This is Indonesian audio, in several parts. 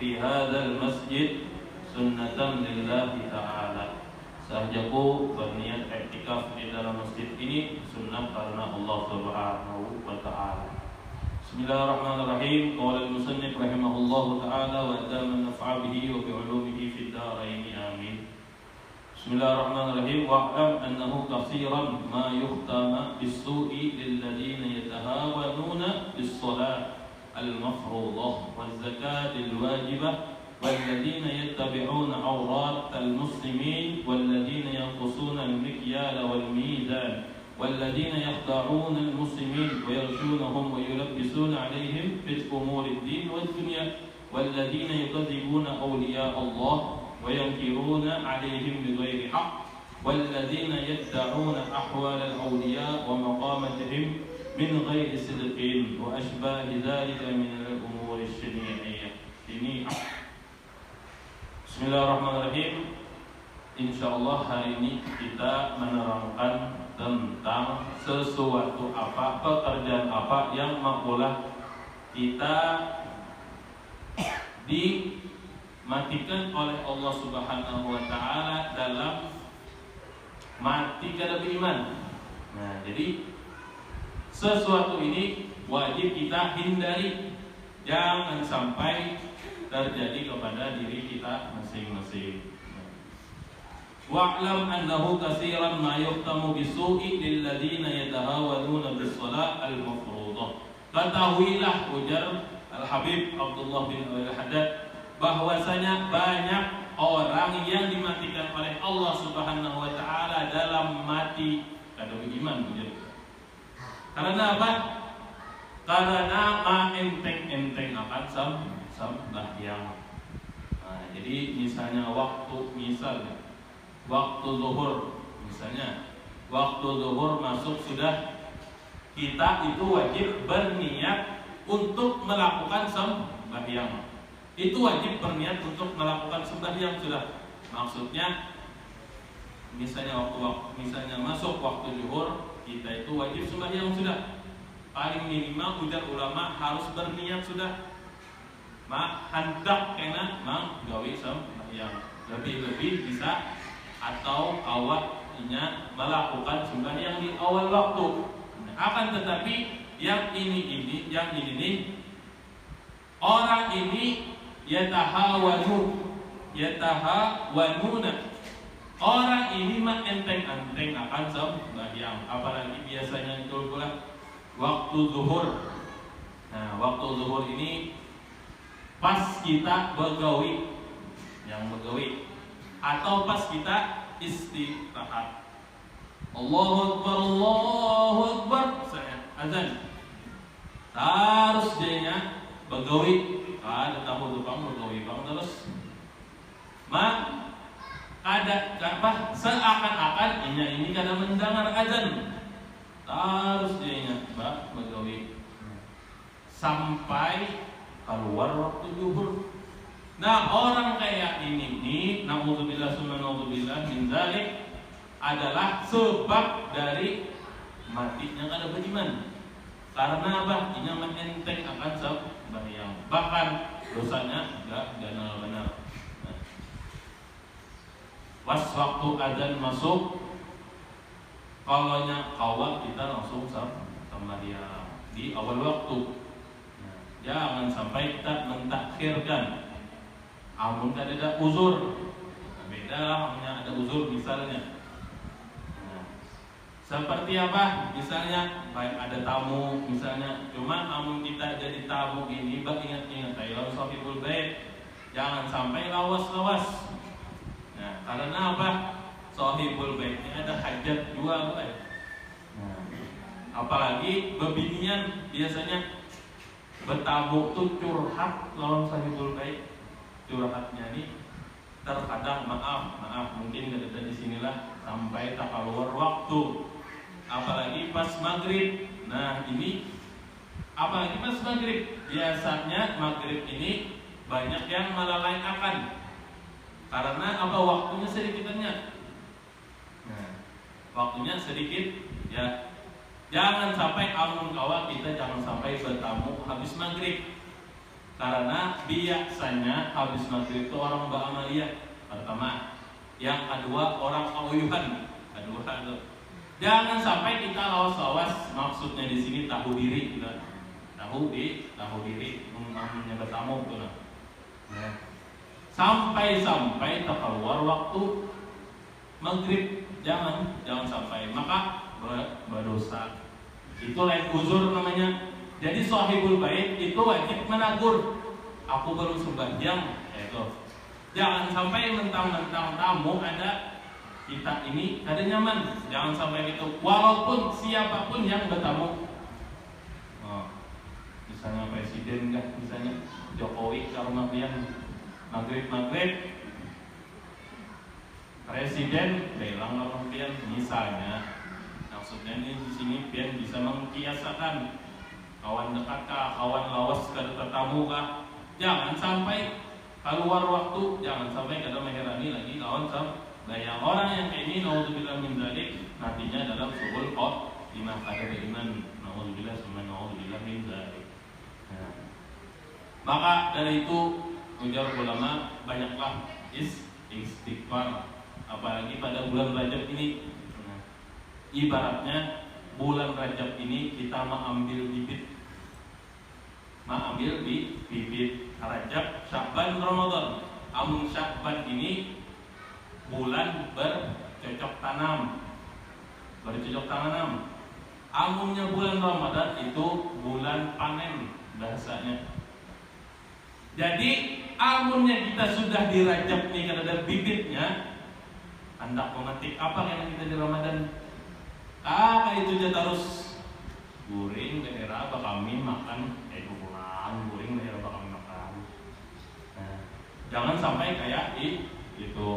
fi hadzal masjid sunnatan lillahi ta'ala. Sahajaku berniat i'tikaf di dalam masjid ini sunnah karena Allah Subhanahu wa taala. Bismillahirrahmanirrahim. Qala al-musannif rahimahullahu taala wa adama naf'a bihi wa bi 'ulumihi fid dharain amin. Bismillahirrahmanirrahim. Wa'lam annahu katsiran ma yuhtama bis-su'i lil ladzina yatahawanuna bis-shalah al-mafruḍah waz-zakat al-wajibah والذين يتبعون عورات المسلمين والذين ينقصون المكيال والميزان والذين يخدعون المسلمين ويغشونهم ويلبسون عليهم في أمور الدين والدنيا والذين يكذبون أولياء الله وينكرون عليهم بغير حق والذين يدعون أحوال الأولياء ومقامتهم من غير صدق وأشباه ذلك من الأمور الشنيعة. Bismillahirrahmanirrahim. Insyaallah hari ini kita menerangkan tentang sesuatu apa, pekerjaan apa yang makulah kita dimatikan oleh Allah Subhanahu wa taala dalam mati kada beriman. Nah, jadi sesuatu ini wajib kita hindari, jangan sampai terjadi kepada diri kita masing-masing. Wa'lam annahu katsiran ma yuhtamu bisu'i lil ladzina yatahawanuna bis-shalah al-mafruḍah. Ketahuilah, ujar Al-Habib Abdullah bin Al-Haddad, bahwasanya banyak orang yang dimatikan oleh Allah Subhanahu wa taala dalam mati kada beriman, ujar. Karena apa? Karena enteng-enteng akan sembahyang. Nah, jadi misalnya waktu zuhur, misalnya waktu zuhur masuk sudah, kita itu wajib berniat untuk melakukan sembahyang. Itu wajib berniat untuk melakukan sembahyang sudah. Maksudnya misalnya misalnya masuk waktu zuhur, kita itu wajib sembahyang sudah. Paling minimal ujar ulama harus berniat sudah. Hendak kena gawe sembahyang, lebih-lebih bisa atau awalnya melakukan sembahyang di awal waktu. Akan tetapi yang ini orang ini yatahawanuna, orang ini mah enteng-enteng akan sembahyang, apalagi biasanya itu pula waktu zuhur. Nah, waktu zuhur ini pas kita begawi, atau pas kita istirahat. Allahu Akbar, saya azan. Terus dia begawi, ada tamu tukang begawi bang terus. Ada seakan-akan ini kada mendengar azan. Terus dia begawi sampai keluar waktu zuhur. Nah, orang kayak ini naudzubillah min dzalik adalah sebab dari matinya kada beriman. Karena apa? Ini enteng akan sembahyang. Bahkan dosanya enggak benar-benar. Pas waktu azan masuk, kalaunya kawat kita langsung sembahyang di awal waktu. Jangan sampai kita mentakhirkan. Amun ada uzur, beda lah, ada uzur misalnya. Seperti apa? Misalnya baik ada tamu, misalnya. Cuma amun kita jadi tamu ini, ingat-ingat ayo sahibul bait, jangan sampai lawas-lawas. Nah, karena apa? Sahibul bait ini ada hajat dua, apalagi bebinian biasanya bertamu tuh curhat lawan sahibul bait. Curhatnya nih terkadang maaf mungkin ada di sinilah sampai tak keluar waktu, apalagi pas maghrib. Nah, ini apalagi pas maghrib, biasanya maghrib ini banyak yang melalaikan karena apa, waktunya sedikitnya. Nah, waktunya sedikit ya. Jangan sampai amun kawat kita jangan sampai bertamu habis maghrib. Karena biasanya habis maghrib itu orang beramaliyah pertama, yang kedua orang auyuhan, kedua itu. Jangan sampai kita lawas-lawas, maksudnya di sini tahu diri kita, tahu diri, namanya bertamu tuh nah. Sampai terkeluar waktu maghrib, jangan sampai, maka berdosa. Itu lain uzur namanya. Jadi sahibul bait itu wajib menagur. Aku baru sembahyang, itu. Jangan sampai mentang-mentang tamu ada kita ini ada nyaman. Jangan sampai gitu. Walaupun siapapun yang bertamu. Oh, misalnya presiden enggak, misalnya Jokowi ke rumah pian maghrib. Presiden bilang ke rumah pian misalnya. Maksudnya ini di sini pian bisa mengkiasakan kawan dekat kah, kawan lawas ke tetamu kah. Jangan sampai keluar waktu, jangan sampai kada mengherani lagi lawan yang orang yang kayak ini naudzubillah min dzalik nantinya dalam subul lima kada beriman, naudzubillah summa naudzubillah min dzalik. Maka dari itu ujar ulama banyaklah istighfar, apalagi pada bulan Rajab ini. Ibaratnya bulan Rajab ini kita mengambil bibit Rajab, Sya'ban, Ramadan. Amun Sya'ban ini bulan bercocok tanam. Amunnya bulan Ramadan itu bulan panen bahasanya. Jadi amunnya kita sudah di Rajab nih kada ada bibitnya, hendak memetik apa yang kita di Ramadan? Itu aja terus guring daerah apa kami makan guring daerah apa kami makan. Jangan sampai kayak itu.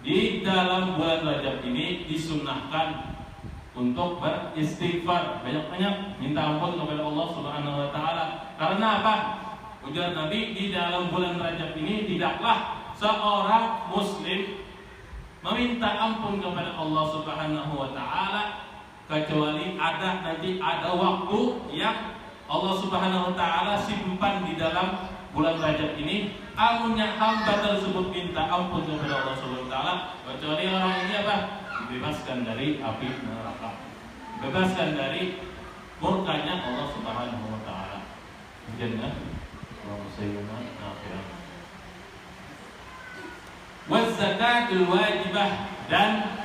Di dalam bulan Rajab ini disunnahkan untuk beristighfar, banyak-banyak minta ampun kepada Allah Subhanahu wa taala. Karena apa? Ujar Nabi, di dalam bulan Rajab ini tidaklah seorang muslim meminta ampun kepada Allah Subhanahu wa taala kecuali nanti ada waktu yang Allah Subhanahu wa taala simpan di dalam bulan Rajab ini. Amunnya hamba tersebut minta ampun kepada Allah Subhanahu wa taala, kecuali orang ini apa? Dibebaskan dari api neraka. Bebaskan dari murkanya Allah Subhanahu wa taala. Jannah wa sayyidina akhirah. Wa zakatul wajibah, dan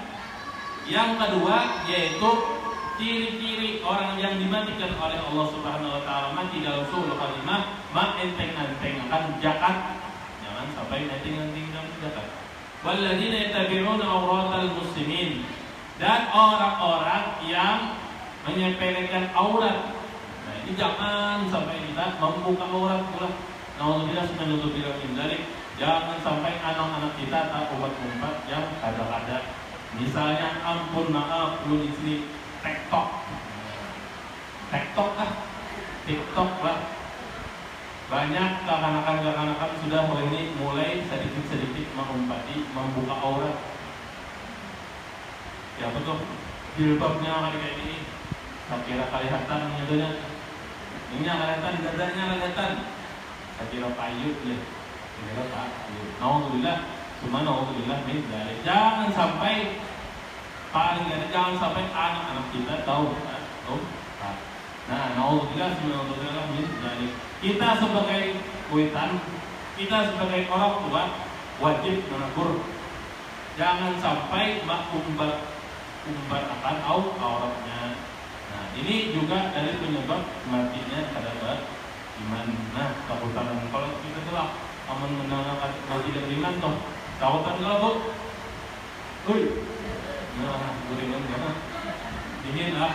yang kedua yaitu ciri-ciri orang yang dimatikan oleh Allah Subhanahu wa taala mati dalam surah kalimah enteng-enteng akan zakat. Jangan sampai enteng-enteng dalam zakat. Walladzina yattabi'una auratal muslimin, dan orang-orang yang menyepelekan aurat. Nah, ini jangan sampai kita membuka aurat pula. Nauzubillah min dzalik. Jangan sampai anak-anak kita tak umpat-umpat yang ada-ada. Misalnya ampun maaf lu di sini TikTok lah. Banyak kekanakan sudah mulai sedikit mengumpati membuka aurat. Ya betul. Jilbabnya kayak ini. Tak kira kelihatan nyatanya. Ini kelihatan, dadanya kelihatan. Tak kira payut ya. Kira payut. Nauzubillah, cuma nauzubillah min dzalik. Jangan sampai jangan sampai anak-anak kita tahu. Nah, nauzubillah min dzalik. Kita sebagai kuitan, kita sebagai orang tua wajib menegur. Jangan sampai umbar akan auratnya. Nah, ini juga dari penyebab matinya kadar iman. Nah, takutan kalau kita telah aman menangakan mati dari iman toh. Takutan kalau nah, guringan mana? Dingin lah.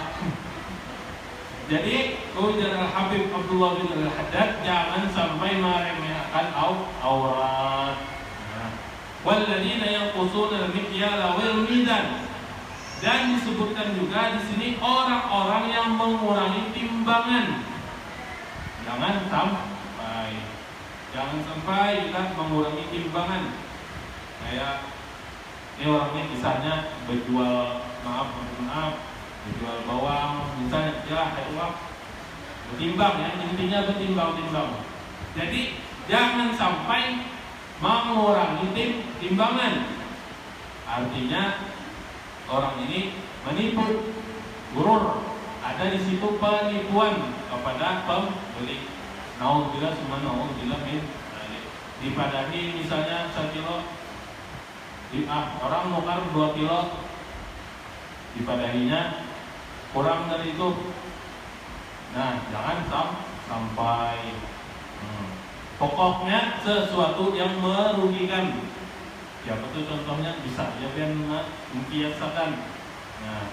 Jadi, ujar Habib Abdullah bin Al-Haddad, jangan sampai meremehkan aurat. Walladzina yanqusuna al-mikyala wal mizan. Dan disebutkan juga di sini orang-orang yang mengurangi timbangan. Jangan sampai kita mengurangi timbangan. Kayak ini orangnya kisahnya berjual bawang misalnya, ya kayak uang bertimbang ya, intinya bertimbang. Jadi jangan sampai mengurangi timbangan. Artinya orang ini menipu, gurur. Ada di situ penipuan kepada pembeli. Naudzubillah summa naudzubillah min dzalik. Dipadahi misalnya 1 kilo, orang nukar 2 kilo, dipadahinya kurang dari itu. Nah, jangan sampai pokoknya sesuatu yang merugikan. Siapa tuh contohnya? Bisa ya kan mengkiasakan. Nah,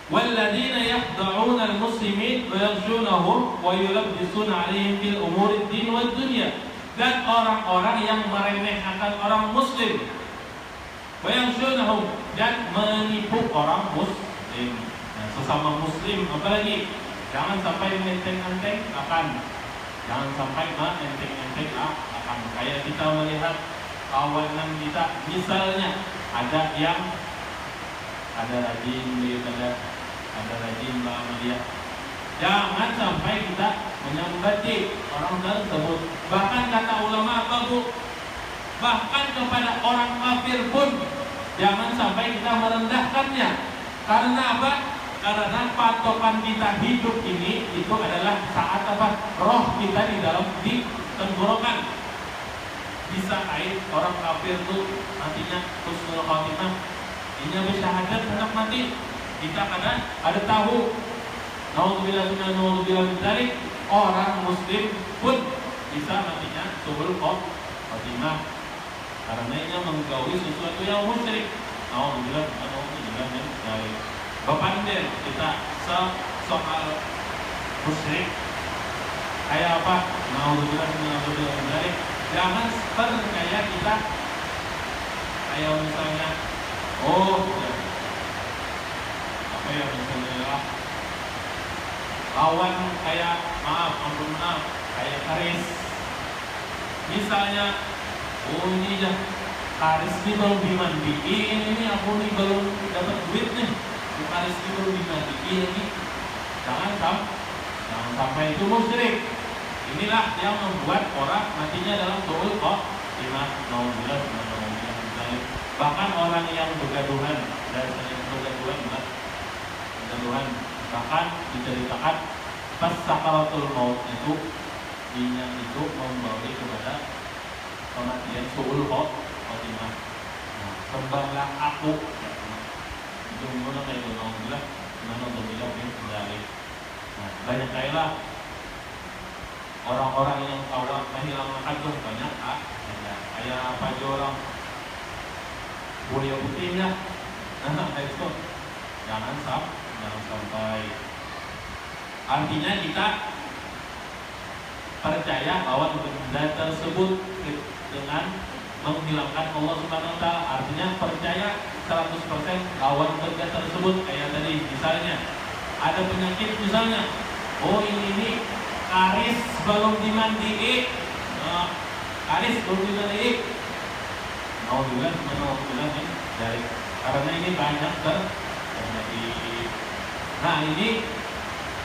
walladzina yakhda'una al-muslimin wa yaghshunahum wa yulabbisuna 'alaihim fil umuri ad-din wad dunya. Dan orang-orang yang meremehkan orang muslim, wa yaghshunahum, dan menipu orang muslim. Nah, sesama muslim apalagi jangan sampai menteng-menteng akan. Jangan sampai menteng-menteng akan. Kayak kita melihat kawanan kita, misalnya ada yang rajin beribadah, ada rajin beramal. Jangan sampai kita menyambati orang tersebut. Bahkan kata ulama apa bu? Bahkan kepada orang kafir pun jangan sampai kita merendahkannya. Karena apa? Karena patokan kita hidup ini itu adalah saat apa? Roh kita di dalam tenggorokan. Bisa orang kafir tuh nantinya husnul khotimah, ini bersyahadat hendak mati. Kita kadang ada tahu. Naudzubillah min dzalik. Orang muslim pun bisa nantinya suhul khotimah karena ia menggaui sesuatu yang musyrik. Naudzubillah min dzalik. Bapandir kita soal musyrik kayak apa? Naudzubillah min dzalik. Jangan percaya kita kayak misalnya apa ya, misalnya lawan kayak maaf kayak Karis misalnya. Ini ya Karis ini belum dimandiin, ini aku nih belum dapat duit nih, Karis ini belum dimandiin lagi. Jangan sampai itu musyrik. Inilah yang membuat orang matinya dalam suul khotimah. Naudzubillah min dzalik. Bahkan orang yang begaduhan dan begaduhan bahkan diceritakan pas sakaratul maut itu membawa kepada kematian suul khotimah. Sembahlah aku. Itu mana kayak naudzubillah min dzalik. Nah, banyak kayalah orang-orang yang Allah kehilangan agung banyak kayak apa aja orang kuliah putihnya. Nah, itu jangan sampai. Artinya kita percaya bahwa benda tersebut dengan menghilangkan Allah Subhanahu wa taala. Artinya percaya 100% lawan benda tersebut. Kayak tadi misalnya ada penyakit misalnya, ini Karis belum dimandiin. Karis belum dimandiin. Naudzubillah min dzalik. Karena ini banyak terjadi. Nah, ini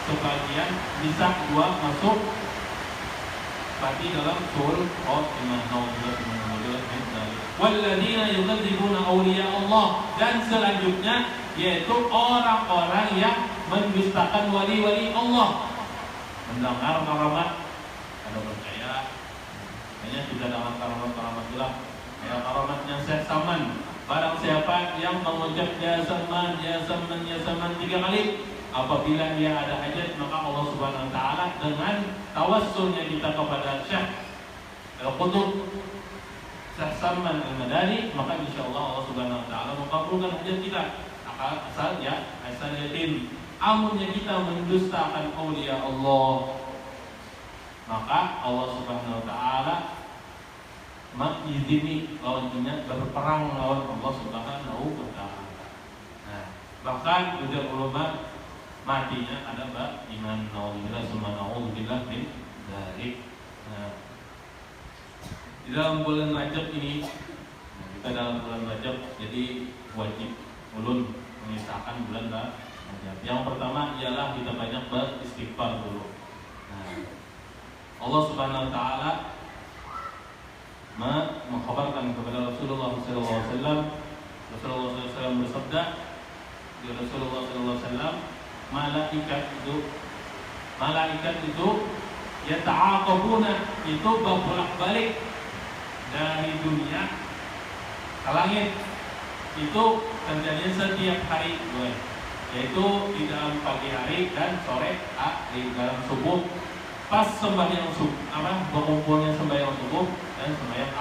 sebagian bisa masuk berarti dalam suul khotimah. Naudzubillah min dzalik. Walladzina yukadzibuna awliya Allah, dan selanjutnya yaitu orang-orang yang mendustakan wali-wali Allah. Mendengar karamat, ada percaya, hanya tidak dalam karamat bilang, ya karamatnya Syekh Saman. Barang siapa yang mengucap ya Saman 3 kali, apabila dia ada hajat, maka Allah Subhanahu wa taala dengan tawassulnya kita kepada Syekh Al-Qutub Syekh Saman Al-Madani, maka insyaallah Allah Subhanahu wa taala mengabulkan hajat kita. Asal yakin. Amunnya kita mendustakan aulia Allah, maka Allah Subhanahu wa taala mengizini lawan kita berperang lawan Allah Subhanahu wa taala. Nah, bahkan ujar ulama matinya ada iman. Naudzubillah summa naudzubillah min dzalik. Nah, di dalam bulan Rajab ini, kita dalam bulan Rajab, jadi wajib ulun mengisahkan bulan Rajab. Yang pertama ialah kita banyak beristighfar dulu. Nah, Allah Subhanahu wa taala mengkhabarkan kepada Rasulullah SAW. Rasulullah SAW bersabda, Rasulullah SAW, malaikat itu yata'aqabuna, itu berbolak-balik dari dunia ke langit. Itu terjadi setiap hari, yaitu di dalam pagi hari dan sore, di dalam subuh, pas sembahyang subuh, berkumpulnya sembahyang subuh dan sembahyang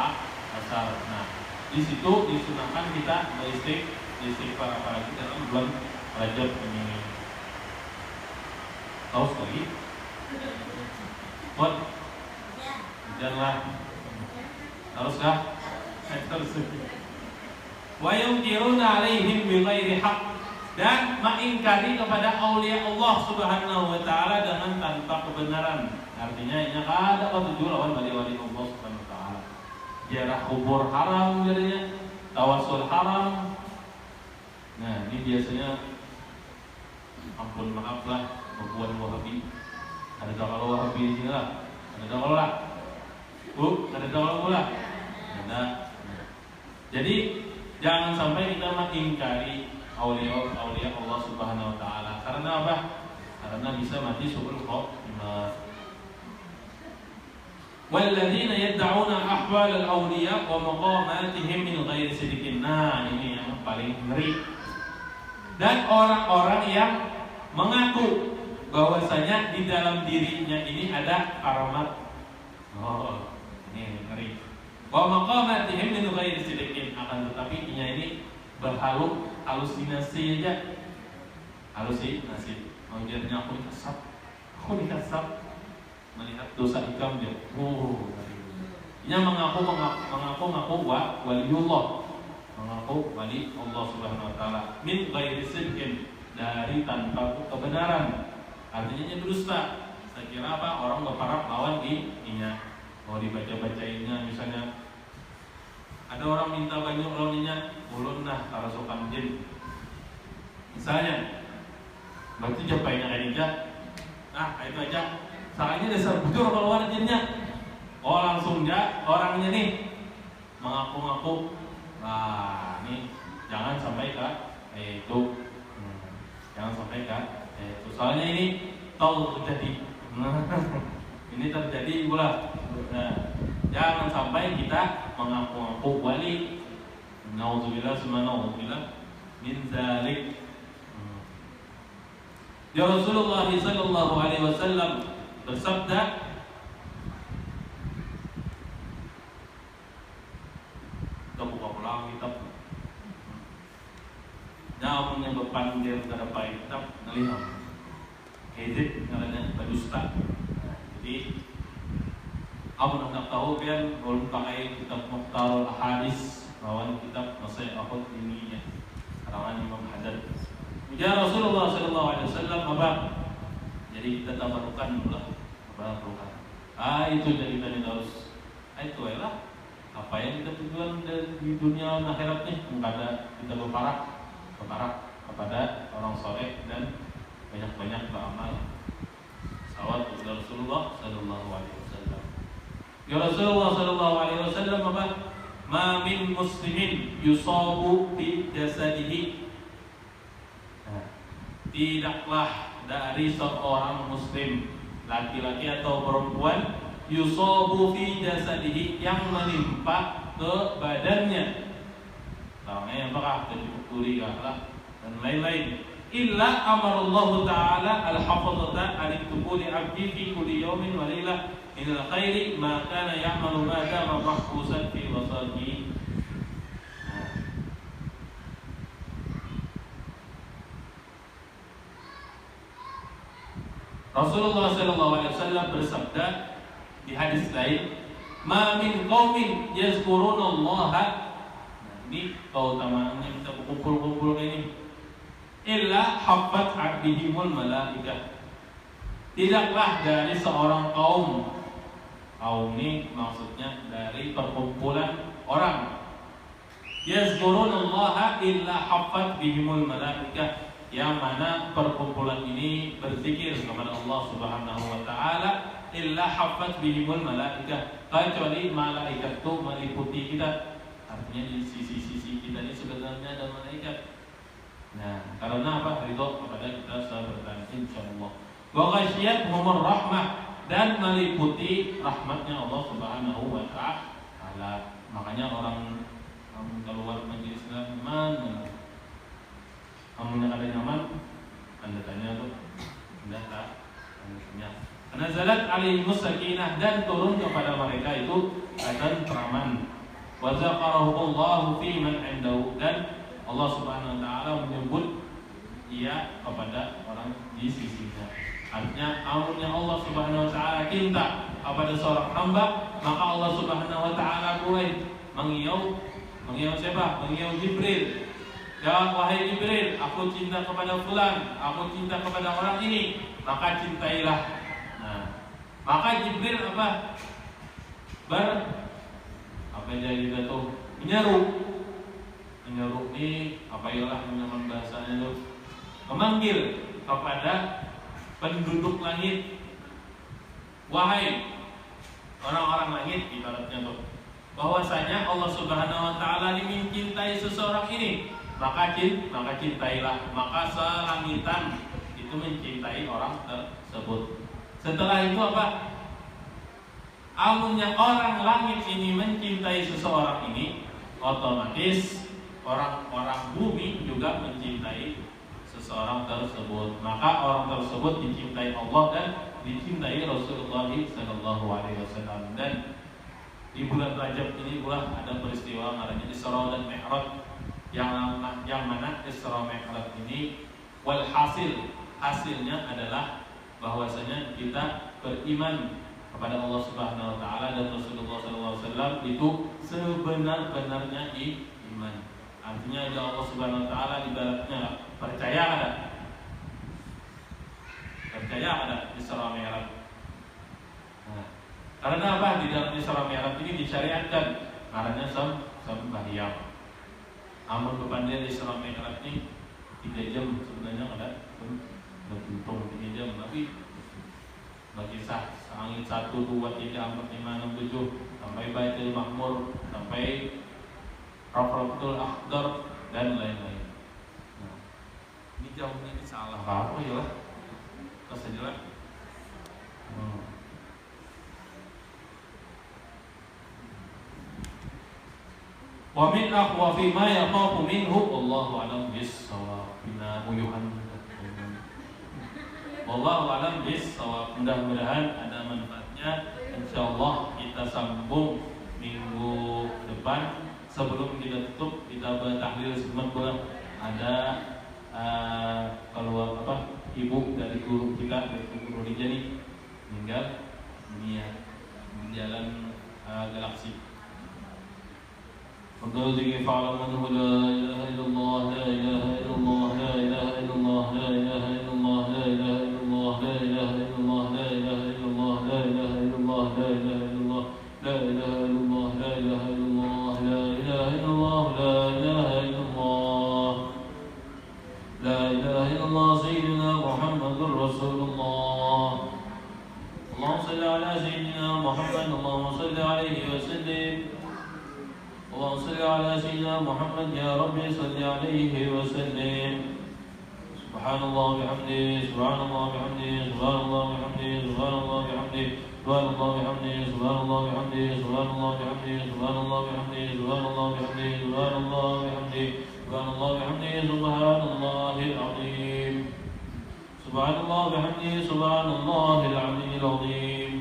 asar. Nah, di situ disunahkan kita beristighfar, apalagi dalam bulan Rajab ini. Tahu sekali? Buat? Janganlah. Haruskah? Harus. Wa yungkiruna alaihim bighairi haqq, dan mengingkari kepada aulia Allah Subhanahu wa taala dengan tanpa kebenaran. Artinya ini ada ketujuh lawan wali-wali Allah Subhanahu wa taala. Ziarah kubur haram jadinya, tawasul haram. Nah, ini biasanya ampun maaf lah membuat Wahabi. Ada kalau Wahabi di sini lah. Ada kalau lah. Ada kalau lah. Ada. Jadi jangan sampai kita mengingkari aulia Allah Subhanahu wa taala. Karena apa? Karena bisa mati suul khotimah. Walladzina yad'una ahwal al-awliya wa maqamatihim min ghairi sidqin. Nah, ini yang paling ngeri. Dan orang-orang yang mengaku bahwasanya di dalam dirinya ini ada karamat. Oh, ini ngeri. Wa maqamatihim min ghairi sidqin, akan tetapi ini halusinasi aja. Halusinasi. Menjadinya aku dikasap. Melihat dosa hikam dia. Ini mengaku waliullah. Mengaku wali Allah Subhanahu wa taala min ghairi sidqin, dari tanpa kebenaran. Artinya dia dusta. Saya kira apa? Orang berharap lawan inya. Mau dibaca-bacainnya misalnya. Ada orang minta banyak lawannya, ulun nah karasukan jin. Misalnya. Berarti japainnya kayak nah, itu aja. Soalnya dasar bujur keluar jinnya. Oh, langsung orangnya nih mengaku-ngaku. Nah, ini jangan sampai itu. Jangan sampai itu. Soalnya ini tahu terjadi. Ini terjadi pula. Nah, jangan sampai kita mengaku-ngaku wali. Nauzubillah min zalik. Ya Rasulullah sallallahu alaihi wasallam bersabda, kita buka pulang kitab. Namun yang berpanggil kepada kitab ngelihat edit ngaranya berdusta. Jadi aku nak tahu kan belum pakai kitab Mukhtarul Ahadits lawan kitab Nasai Ahad ini ya, karangan Imam Haddad. Ya Rasulullah sallallahu alaihi wasallam apa? Jadi kita tabarukan pula. Itu jadi kita harus. Itu adalah apa yang kita tujuan di dunia dan akhirat nih. Kepada kita berparak kepada orang soleh dan banyak-banyak beramal. Salawat kepada Rasulullah sallallahu alaihi wasallam. Ya Rasulullah sallallahu alaihi wasallam apa? Ma min muslimin yusabu bi jasadihi. Tidaklah dari seorang muslim, laki-laki atau perempuan, yusabu fi jasadihi, yang menimpa ke badannya. Namanya apakah? Kecuri lah dan lain-lain. Illa amarallahu ta'ala al-hafazata an-tubu li 'abdi fi kulli yawmin wa lailah min al-khairi ma kana ya'malu ma dama mahfusan fi wasatihi. Rasulullah SAW bersabda di hadis lain, "Ma min qaumin yazkurunallaha." Ini keutamaannya kita kumpul-kumpul ini. Illa haffat 'abdihimul malaikah. Tidaklah dari seorang kaum ini maksudnya dari perkumpulan orang. Yazkurunallaha illa haffat bihimul malaikah. yang mana perkumpulan ini berzikir kepada Allah Subhanahu wa taala, illa haffat bihimul malaikah, kecuali malaikat itu meliputi kita. Artinya di sisi-sisi kita ini sebenarnya ada malaikat. Nah, karena apa? Ridho kepada kita sebertan insyaallah. Wa ghasyiyatuhumur rahmah, dan meliputi rahmatnya Allah Subhanahu wa taala. Makanya orang keluar majelis nyaman, kamu ada nyaman, Anda tanya tuh, Anda tak, Anda tanya. Nazalat alaihimus sakinah, dan turun kepada mereka itu ketentraman. Wa zakarahumullahu fi man indahu, dan Allah Subhanahu wa taala menyebut ia kepada orang di sisinya. Artinya amunnya Allah Subhanahu wa taala cinta kepada seorang hamba, maka Allah Subhanahu wa taala boleh mengiau siapa? Mengiau Jibril. Ya wahai Jibril, aku cinta kepada fulan, aku cinta kepada orang ini, maka cintailah. Nah, maka Jibril apa? Apa jadi itu? Menyeru ini apa ialah nama bahasanya itu? Memanggil kepada penduduk langit. Wahai orang-orang langit, ibaratnya tuh, bahwasanya Allah Subhanahu wa taala ini mencintai seseorang ini, maka cintailah, maka selangitan itu mencintai orang tersebut. Setelah itu apa? Amunnya orang langit ini mencintai seseorang ini, otomatis orang-orang bumi juga mencintai seseorang tersebut. Maka orang tersebut dicintai Allah dan dicintai Rasulullah sallallahu alaihi wasallam. Dan di bulan Rajab ini pula ada peristiwa namanya Isra dan Mi'raj, yang mana Isra Mi'raj ini hasilnya adalah bahwasanya kita beriman kepada Allah Subhanahu wa taala dan Rasulullah sallallahu alaihi wasallam itu sebenar-benarnya iman. Artinya Allah Subhanahu wa taala ibaratnya percaya ada Isra Mi'raj. Nah, karena apa? Di dalam Isra Mi'raj ini disyariatkan karena sembahyang. Amun kepandian Isra Mi'raj ini 3 jam sebenarnya ada beruntung 3 jam, tapi bagi angin 1, 2, 3, 4, 5, 6, 7 sampai Baitul Ma'mur, sampai Rafatul Akhdar dan lain-lain. Nah, ini jauhnya ini salah apa ya lah? Terus aja lah. Wa min akhwafi ma yaqafu minhu Allahu a'lam bis-shawab. Bina uyuhan. Wallahu a'lam bis-shawab. Mudah-mudahan ada manfaatnya. Insyaallah kita sambung minggu depan. Sebelum kita tutup, kita bertahlil sebentar. Ada keluar ibu dari guru kita, dari guru Rijani, meninggal dunia di jalan Galaksi. Untuk zikir fa'lam anhu la ilaha illallah, la ilaha illallah, la ilaha illallah, la ilaha illallah, la ilaha illallah, la ilaha illallah, la ilaha illallah, la ilaha illallah, la ilaha illallah, la ilaha illallah, la ilaha illallah, la ilaha illallah, la ilaha illallah, la ilaha illallah, sayyidina Muhammadur Rasulullah. Allahumma salli ala sayyidina Muhammad, Allahumma salli alaihi wa sallim. اللهم صل على سيدنا محمد يا رب صل عليه وسلم. سبحان الله وبحمده، سبحان الله وبحمده، سبحان الله وبحمده، سبحان الله وبحمده، سبحان الله وبحمده، سبحان الله وبحمده، سبحان الله وبحمده، سبحان الله وبحمده، سبحان الله وبحمده، سبحان الله وبحمده، سبحان الله وبحمده، سبحان الله العظيم، سبحان الله وبحمده، سبحان الله العلي العظيم.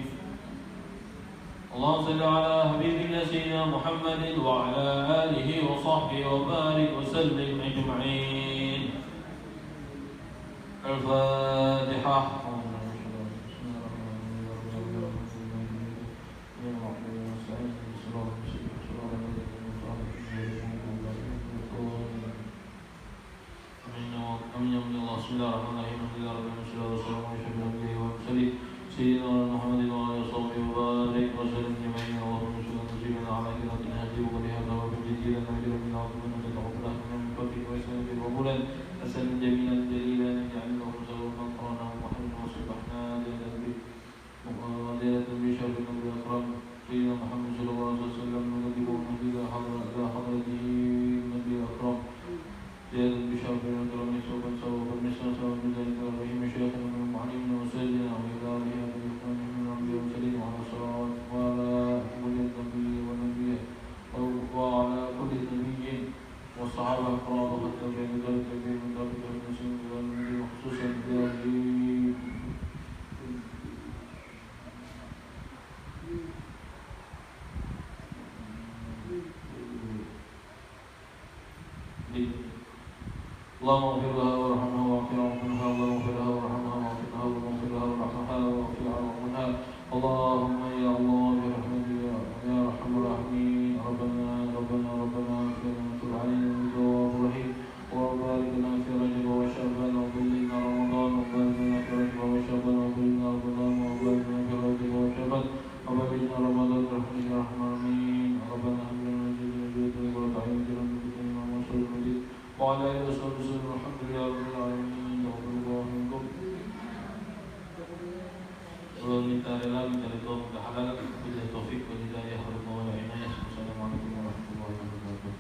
اللهم صل على حبيبنا سيدنا محمد وعلى آله وصحبه وبارك وسلم أجمعين. الفاتحة. بسم الله الرحمن الرحيم. الحمد لله رب العالمين والصلاة والسلام على أشرف الأنبياء والمرسلين سيدنا محمد وعلى آله وصحبه وبارك وسلم أجمعين. اللهم صل وسلم على كلمة هذه وقدها وبالجديد نحجر من عظيم ونتقبل من فضلك وسلم قبولا حسنا جميلا بشرف الأكرم سوقا سوقا مثل سوق ذلك الرحيم شيخنا ومعلمنا وسيدنا وإلى بها بالإخوان من الأنبياء والمرسلين وعلى الصلوات وعلى كل نبي ونبي وعلى كل نبي والصحابة الكرام وحتى بين ذلك بين ذلك المسلمين والمؤمنين وخصوصا اللهم اغفر لها وارحمها واغفر عنها اللهم اغفر لها وارحمها واغفرها واغفر لها وارحمها واغفر عنها اللهم يا الله برحمتك يا ارحم الراحمين ربنا ربنا ربنا اغفر لنا وتب علينا انك تواب رحيم وبارك لنا في رجب وشعبان وبلغنا رمضان وبارك لنا في رجب وشعبان وبلغنا رمضان وبارك لنا في رجب وشعبان وبلغنا رمضان برحمتك يا ارحم الراحمين ربنا هب لنا من لدنك قرة اعين واجعلنا من المنصور المجيد وعلى آله وصحبه وسلم الحمد لله رب العالمين تقبل الله منكم. Minta rela minta ridho minta halal bila taufik wal hidayah wal inayah. Assalamualaikum warahmatullahi wabarakatuh.